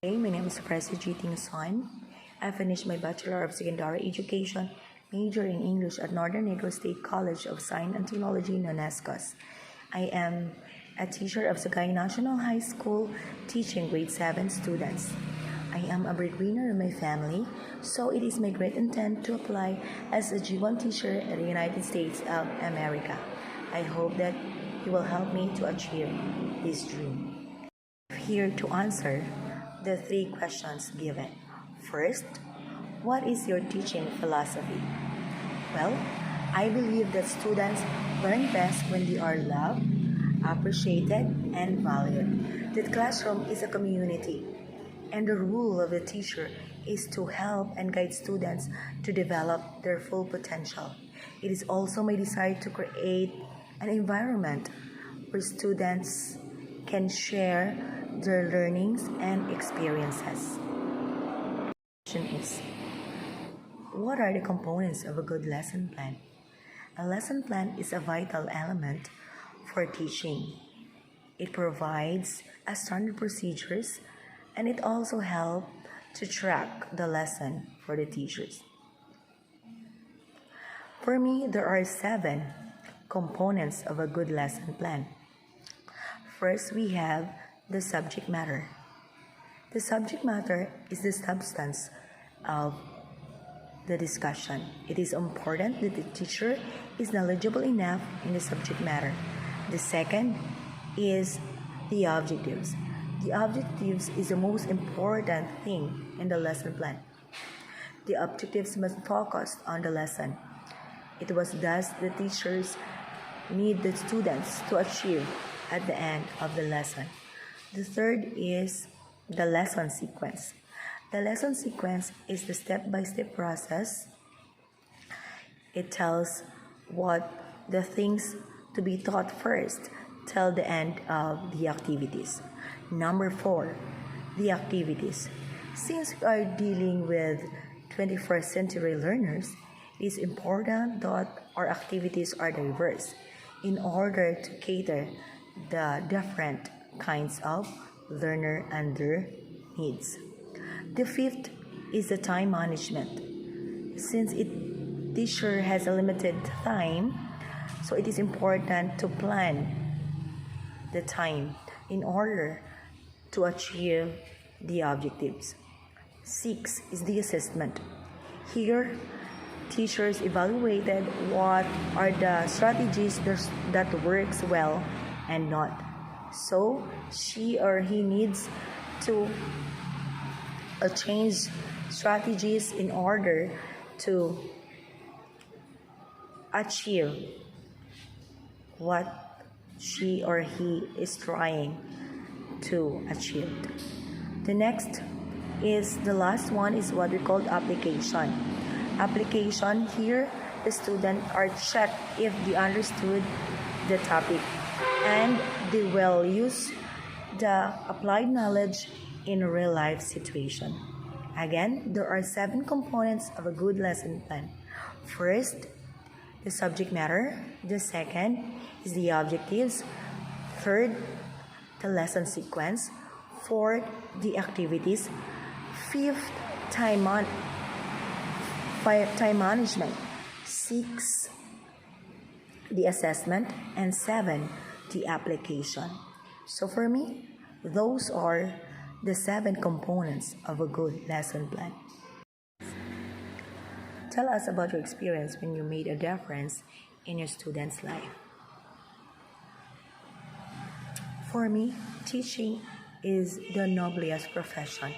Hey, my name is Frecy Tingson. I finished my Bachelor of Secondary Education major in English at Northern Negros State College of Science and Technology, known as COS. I am a teacher of Sagay National High School teaching grade 7 students. I am a breadwinner in my family, so it is my great intent to apply as a G1 teacher in the United States of America. I hope that you will help me to achieve this dream. Here to answer the 3 questions given. First, what is your teaching philosophy? Well, I believe that students learn best when they are loved, appreciated, and valued. The classroom is a community, and the role of the teacher is to help and guide students to develop their full potential. It is also my desire to create an environment where students can share their learnings and experiences. The question is, what are the components of a good lesson plan? A lesson plan is a vital element for teaching. It provides a standard procedures, and it also helps to track the lesson for the teachers. For me, there are 7 components of a good lesson plan. First, we have the subject matter. The subject matter is the substance of the discussion. It is important that the teacher is knowledgeable enough in the subject matter. The second is the objectives. The objectives is the most important thing in the lesson plan. The objectives must focus on the lesson. It was thus the teachers need the students to achieve at the end of the lesson. The third is the lesson sequence. The lesson sequence is the step-by-step process. It tells what the things to be taught first till the end of the activities. Number 4, the activities. Since we are dealing with 21st century learners, it is important that our activities are diverse in order to cater the different kinds of learner and their needs. The 5th is the time management. Since teacher has a limited time, so it is important to plan the time in order to achieve the objectives. 6 is the assessment. Here, teachers evaluated what are the strategies that works well and not. So she or he needs to change strategies in order to achieve what she or he is trying to achieve. The next is the last one is what we call application. Application here, the students are checked if they understood the topic and they will use the applied knowledge in a real life situation. Again, there are 7 components of a good lesson plan. First, the subject matter. The second is the objectives. Third, the lesson sequence. Fourth, the activities. Fifth, time management. 6, the assessment. And 7, the application. So for me, those are the 7 components of a good lesson plan. Tell us about your experience when you made a difference in your student's life. For me, teaching is the noblest profession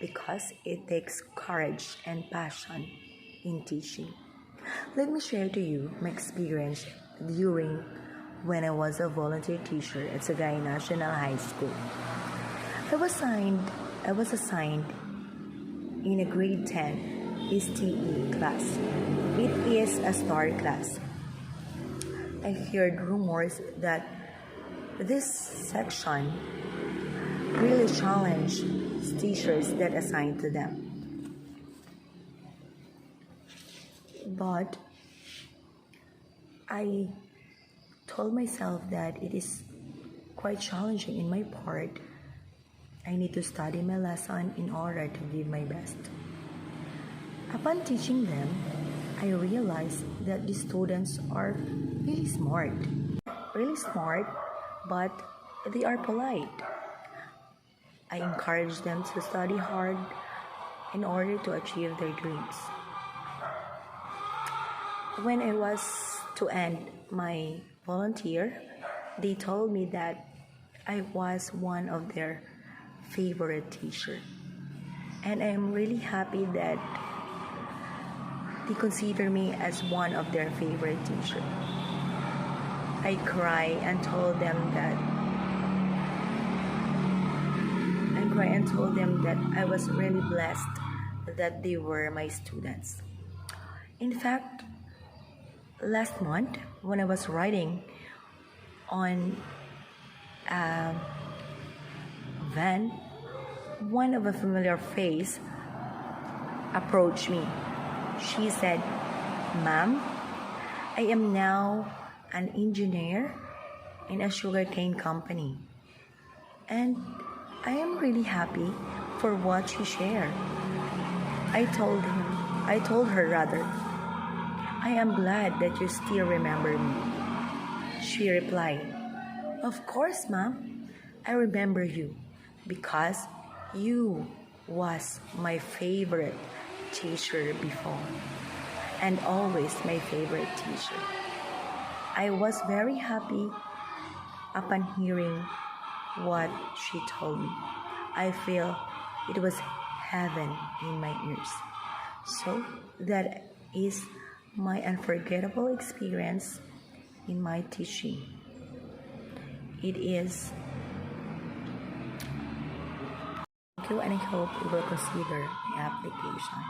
because it takes courage and passion in teaching. Let me share to you my experience during when I was a volunteer teacher at Sagay National High School. I was assigned in a grade 10 STE class. It is a story class. I heard rumors that this section really challenged teachers that assigned to them. But I told myself that it is quite challenging in my part, I need to study my lesson in order to give my best. Upon teaching them, I realized that the students are really smart, but they are polite. I encourage them to study hard in order to achieve their dreams. When I was to end my volunteer, they told me that I was one of their favorite teachers. And I am really happy that they consider me as one of their favorite teachers. I cried and told them that I was really blessed that they were my students. In fact, last month when I was riding on a van, one of a familiar face approached me. She said, "Ma'am, I am now an engineer in a sugarcane company, and I am really happy for what you share." I told her rather, "I am glad that you still remember me." She replied, "Of course, ma'am, I remember you because you was my favorite teacher before and always my favorite teacher." I was very happy upon hearing what she told me. I feel it was heaven in my ears. So that is my unforgettable experience in my teaching. It is. Thank you, and I hope you will consider the application.